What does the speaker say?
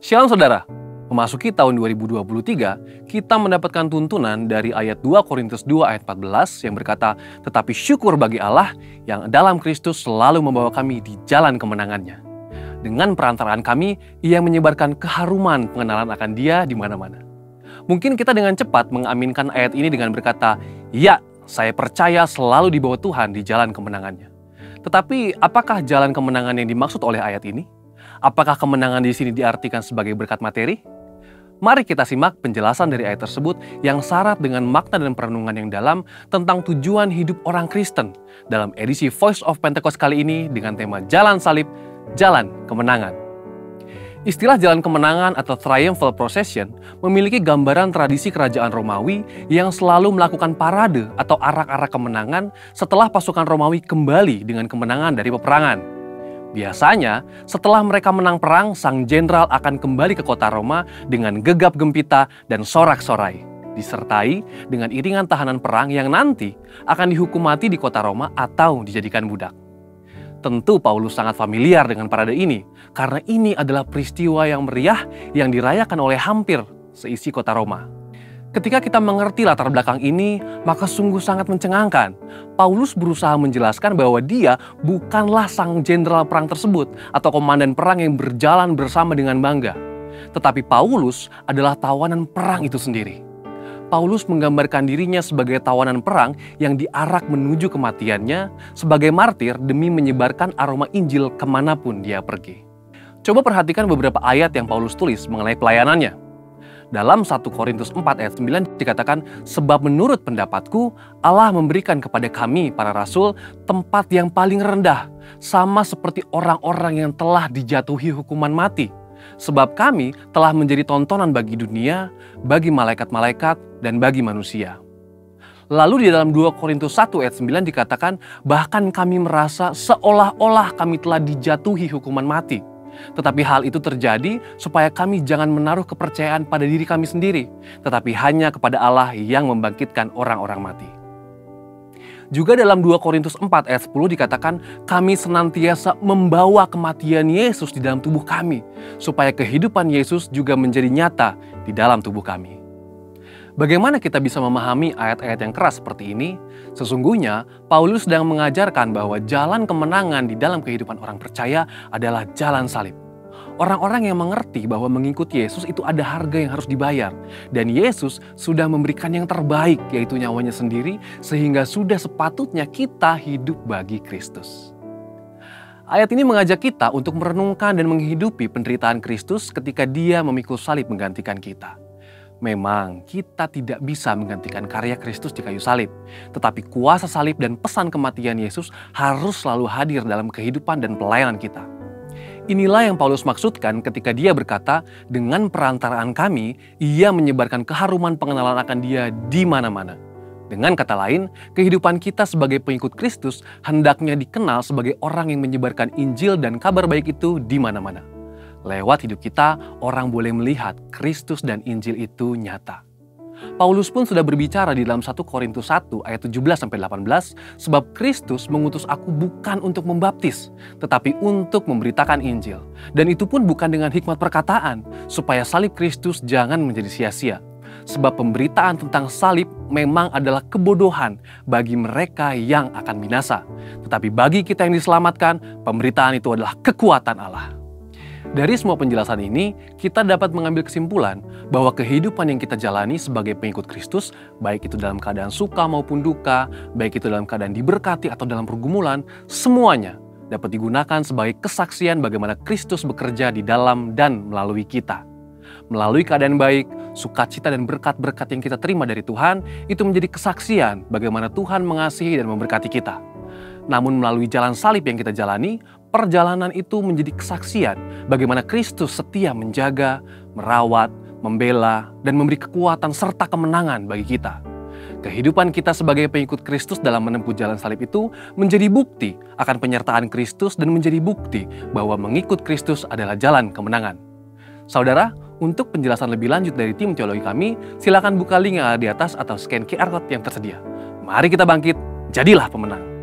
Shalom saudara, memasuki tahun 2023, kita mendapatkan tuntunan dari ayat 2 Korintus 2 ayat 14 yang berkata, "Tetapi syukur bagi Allah yang dalam Kristus selalu membawa kami di jalan kemenangannya. Dengan perantaraan kami, Ia menyebarkan keharuman pengenalan akan Dia di mana-mana." Mungkin kita dengan cepat mengaminkan ayat ini dengan berkata, "Ya, saya percaya selalu dibawa Tuhan di jalan kemenangannya." Tetapi apakah jalan kemenangan yang dimaksud oleh ayat ini? Apakah kemenangan di sini diartikan sebagai berkat materi? Mari kita simak penjelasan dari ayat tersebut yang syarat dengan makna dan perenungan yang dalam tentang tujuan hidup orang Kristen dalam edisi Voice of Pentecost kali ini dengan tema Jalan Salib, Jalan Kemenangan. Istilah jalan kemenangan atau triumphal procession memiliki gambaran tradisi kerajaan Romawi yang selalu melakukan parade atau arak-arak kemenangan setelah pasukan Romawi kembali dengan kemenangan dari peperangan. Biasanya, setelah mereka menang perang, sang jenderal akan kembali ke kota Roma dengan gegap gempita dan sorak-sorai, disertai dengan iringan tahanan perang yang nanti akan dihukum mati di kota Roma atau dijadikan budak. Tentu Paulus sangat familiar dengan parade ini, karena ini adalah peristiwa yang meriah yang dirayakan oleh hampir seisi kota Roma. Ketika kita mengerti latar belakang ini, maka sungguh sangat mencengangkan. Paulus berusaha menjelaskan bahwa dia bukanlah sang jenderal perang tersebut atau komandan perang yang berjalan bersama dengan bangga. Tetapi Paulus adalah tawanan perang itu sendiri. Paulus menggambarkan dirinya sebagai tawanan perang yang diarak menuju kematiannya sebagai martir demi menyebarkan aroma Injil kemanapun dia pergi. Coba perhatikan beberapa ayat yang Paulus tulis mengenai pelayanannya. Dalam 1 Korintus 4 ayat 9 dikatakan, "Sebab menurut pendapatku, Allah memberikan kepada kami, para rasul, tempat yang paling rendah, sama seperti orang-orang yang telah dijatuhi hukuman mati. Sebab kami telah menjadi tontonan bagi dunia, bagi malaikat-malaikat, dan bagi manusia." Lalu di dalam 2 Korintus 1 ayat 9 dikatakan, "Bahkan kami merasa seolah-olah kami telah dijatuhi hukuman mati. Tetapi hal itu terjadi supaya kami jangan menaruh kepercayaan pada diri kami sendiri, tetapi hanya kepada Allah yang membangkitkan orang-orang mati." Juga dalam 2 Korintus 4 ayat 10 dikatakan, "Kami senantiasa membawa kematian Yesus di dalam tubuh kami, supaya kehidupan Yesus juga menjadi nyata di dalam tubuh kami." Bagaimana kita bisa memahami ayat-ayat yang keras seperti ini? Sesungguhnya, Paulus sedang mengajarkan bahwa jalan kemenangan di dalam kehidupan orang percaya adalah jalan salib. Orang-orang yang mengerti bahwa mengikuti Yesus itu ada harga yang harus dibayar. Dan Yesus sudah memberikan yang terbaik, yaitu nyawanya sendiri, sehingga sudah sepatutnya kita hidup bagi Kristus. Ayat ini mengajak kita untuk merenungkan dan menghidupi penderitaan Kristus ketika Dia memikul salib menggantikan kita. Memang kita tidak bisa menggantikan karya Kristus di kayu salib, tetapi kuasa salib dan pesan kematian Yesus harus selalu hadir dalam kehidupan dan pelayanan kita. Inilah yang Paulus maksudkan ketika dia berkata, "Dengan perantaraan kami, Ia menyebarkan keharuman pengenalan akan Dia di mana-mana." Dengan kata lain, kehidupan kita sebagai pengikut Kristus hendaknya dikenal sebagai orang yang menyebarkan Injil dan kabar baik itu di mana-mana. Lewat hidup kita, orang boleh melihat Kristus dan Injil itu nyata. Paulus pun sudah berbicara di dalam 1 Korintus 1 ayat 17-18, "Sebab Kristus mengutus aku bukan untuk membaptis, tetapi untuk memberitakan Injil. Dan itu pun bukan dengan hikmat perkataan, supaya salib Kristus jangan menjadi sia-sia. Sebab pemberitaan tentang salib memang adalah kebodohan bagi mereka yang akan binasa. Tetapi bagi kita yang diselamatkan, pemberitaan itu adalah kekuatan Allah." Dari semua penjelasan ini, kita dapat mengambil kesimpulan bahwa kehidupan yang kita jalani sebagai pengikut Kristus, baik itu dalam keadaan suka maupun duka, baik itu dalam keadaan diberkati atau dalam pergumulan, semuanya dapat digunakan sebagai kesaksian bagaimana Kristus bekerja di dalam dan melalui kita. Melalui keadaan baik, sukacita dan berkat-berkat yang kita terima dari Tuhan, itu menjadi kesaksian bagaimana Tuhan mengasihi dan memberkati kita. Namun melalui jalan salib yang kita jalani, perjalanan itu menjadi kesaksian bagaimana Kristus setia menjaga, merawat, membela, dan memberi kekuatan serta kemenangan bagi kita. Kehidupan kita sebagai pengikut Kristus dalam menempuh jalan salib itu menjadi bukti akan penyertaan Kristus dan menjadi bukti bahwa mengikut Kristus adalah jalan kemenangan. Saudara, untuk penjelasan lebih lanjut dari tim teologi kami, silakan buka link yang ada di atas atau scan QR Code yang tersedia. Mari kita bangkit, jadilah pemenang.